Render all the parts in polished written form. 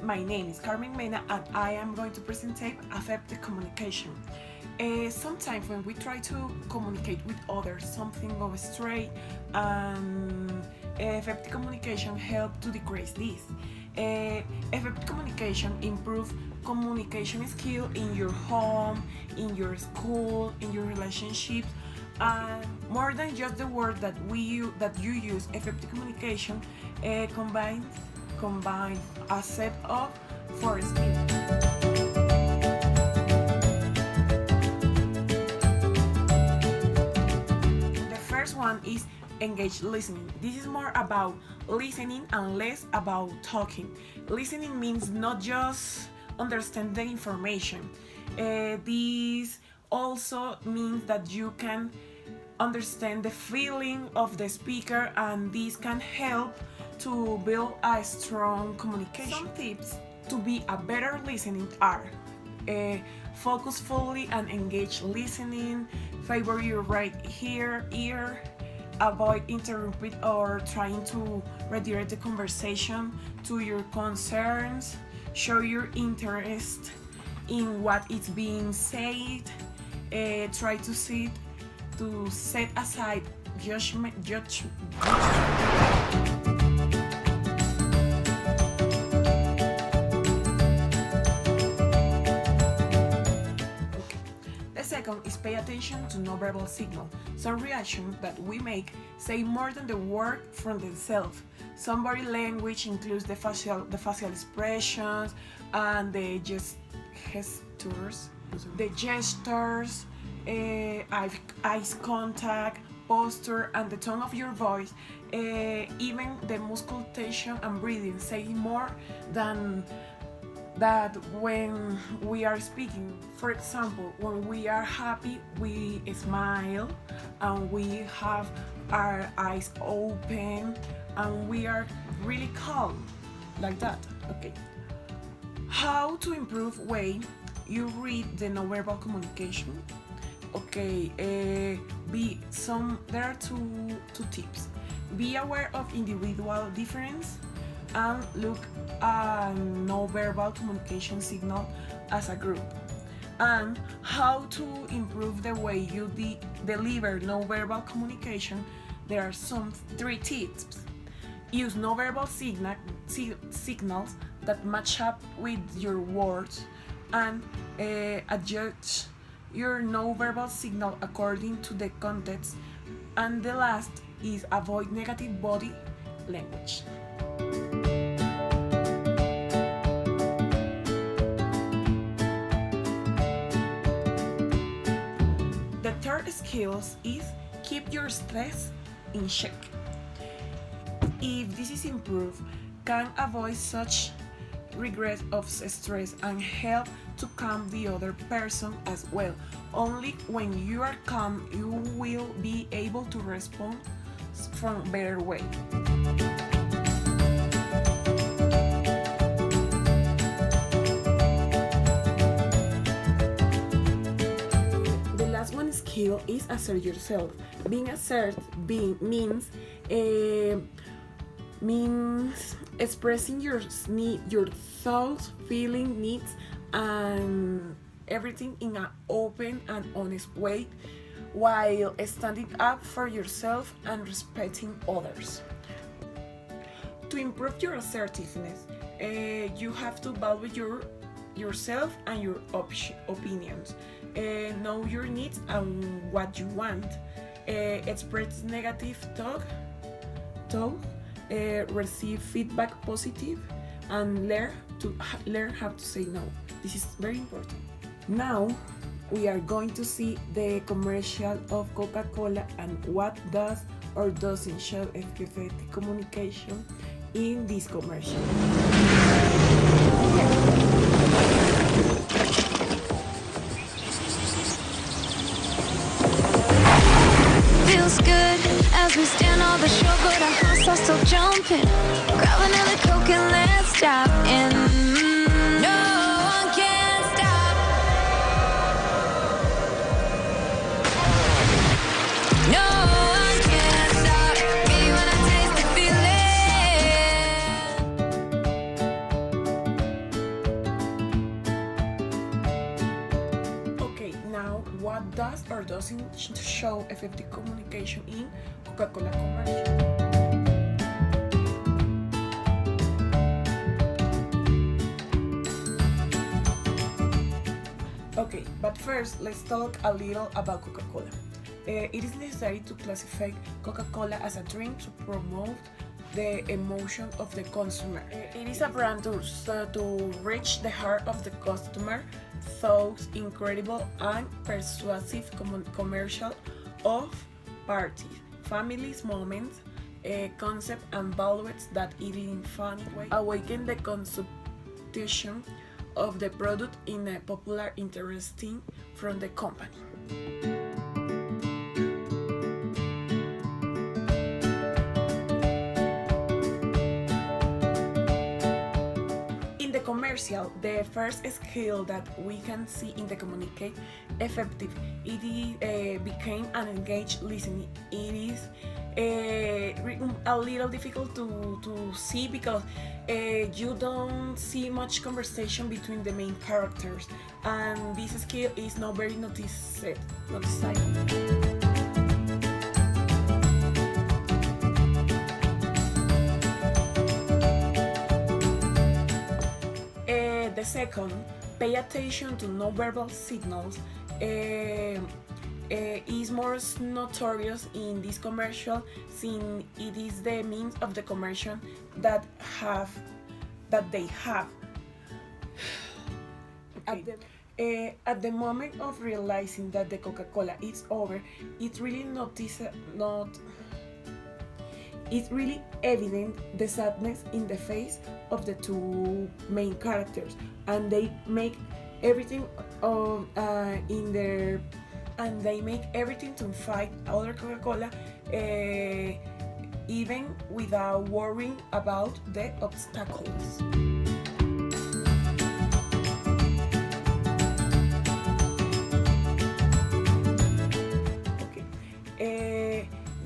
my name is Carmen Mena and I am going to present effective communication. Sometimes when we try to communicate with others, something goes straight, and effective communication helps to decrease this. Effective communication improves communication skill in your home, in your school, in your relationships, and more than just the word that you use. Effective communication combines a set of four skills. The first one is engaged listening. This is more about listening and less about talking. Listening means not just understand the information. This also means that you can understand the feeling of the speaker, and this can help to build a strong communication. Some tips to be a better listening are focus fully and engage listening, favor your right ear, avoid interrupting or trying to redirect the conversation to your concerns, show your interest in what is being said, try to set aside judgment. The second is pay attention to nonverbal signal. Some reactions that we make say more than the word from themselves. Some body language includes the facial expressions and the gestures, eyes contact, posture, and the tone of your voice. Even the muscle tension and breathing say more than that when we are speaking. For example, when we are happy, we smile and we have our eyes open and we are really calm, like that. Okay. How to improve way you read the nonverbal communication? Okay, there are two tips. Be aware of individual difference and look at nonverbal communication signal as a group. And how to improve the way you deliver nonverbal communication, there are some 3 tips. Use nonverbal signals that match up with your words, and adjust your nonverbal signal according to the context. And the last is avoid negative body language. The third skill is keep your stress in check. If this is improved, can avoid such regret of stress and help to calm the other person as well. Only when you are calm, you will be able to respond from a better way. The last one skill is assert yourself. Being assertive means expressing your thoughts, feelings, needs, and everything in an open and honest way, while standing up for yourself and respecting others. To improve your assertiveness, you have to value yourself and your opinions. Know your needs and what you want. Express negative talk, receive feedback positive, and learn how to say no. This is very important. Now we are going to see the commercial of Coca-Cola and what does or doesn't show effective communication in this commercial. Feels good as we stand on the shore, but our hearts are still jumping. Grab another Coke and let's dive in. No one can stop. No one can stop me when I taste the feeling. does or doesn't show effective communication in Coca-Cola commercial. Okay, but first let's talk a little about Coca-Cola. It is necessary to classify Coca-Cola as a drink to promote the emotion of the consumer. It is a brand to reach the heart of the customer through incredible and persuasive commercial of parties, families, moments, concept and values that it in funny way awaken the consumption of the product in a popular interesting from the company. In the commercial, the first skill that we can see in the communicate effective, it became an engaged listening. It is a little difficult to see because you don't see much conversation between the main characters, and this skill is not very noticeable. The second, pay attention to non-verbal signals. Is more notorious in this commercial since it is the means of the commercial that they have. Okay. At the moment of realizing that the Coca-Cola is over, it's really it's really evident the sadness in the face of the two main characters, and they make everything to fight other Coca-Cola, even without worrying about the obstacles. Okay.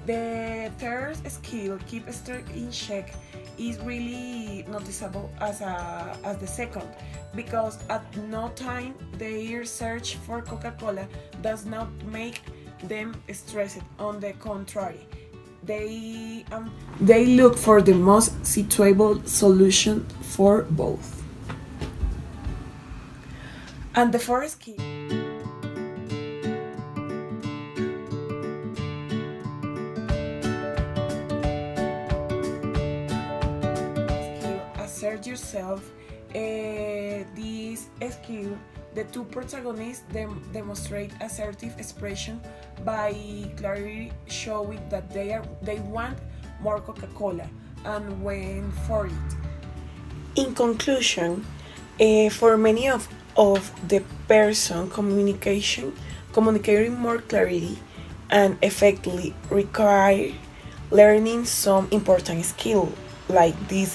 The third skill, keep stress in check, is really noticeable as the second, because at no time their search for Coca-Cola does not make them stressed. On the contrary, they look for the most suitable solution for both. And the fourth skill, assert yourself. This skill, the two protagonists demonstrate assertive expression by clearly showing that they want more Coca-Cola and went for it. In conclusion, for many of the person communicating more clarity and effectively require learning some important skill like these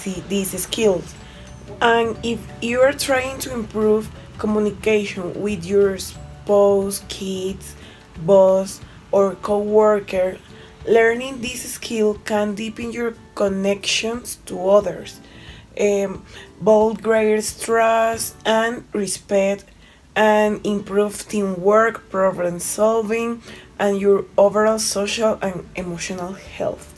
skills. And if you are trying to improve communication with your spouse, kids, boss, or co-worker, learning this skill can deepen your connections to others, build greater trust and respect, and improve teamwork, problem solving, and your overall social and emotional health.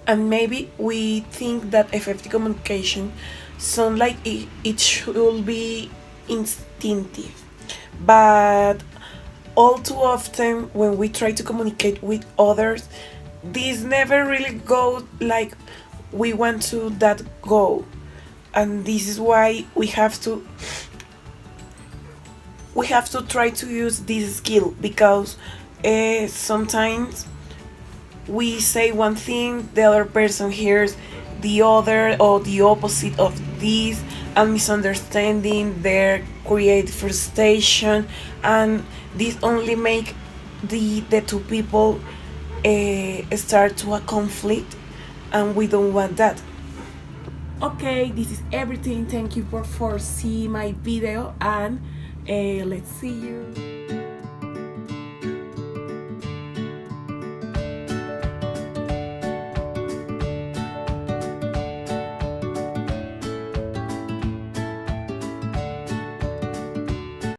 And maybe we think that effective communication sounds like it should be instinctive, but all too often when we try to communicate with others, this never really goes like we want to that go. And this is why we have to try to use this skill, because sometimes we say one thing, the other person hears the other or the opposite of this, and misunderstanding there create frustration, and this only make the two people start to a conflict, and we don't want that. Okay, this is everything. Thank you for seeing my video, and let's see you.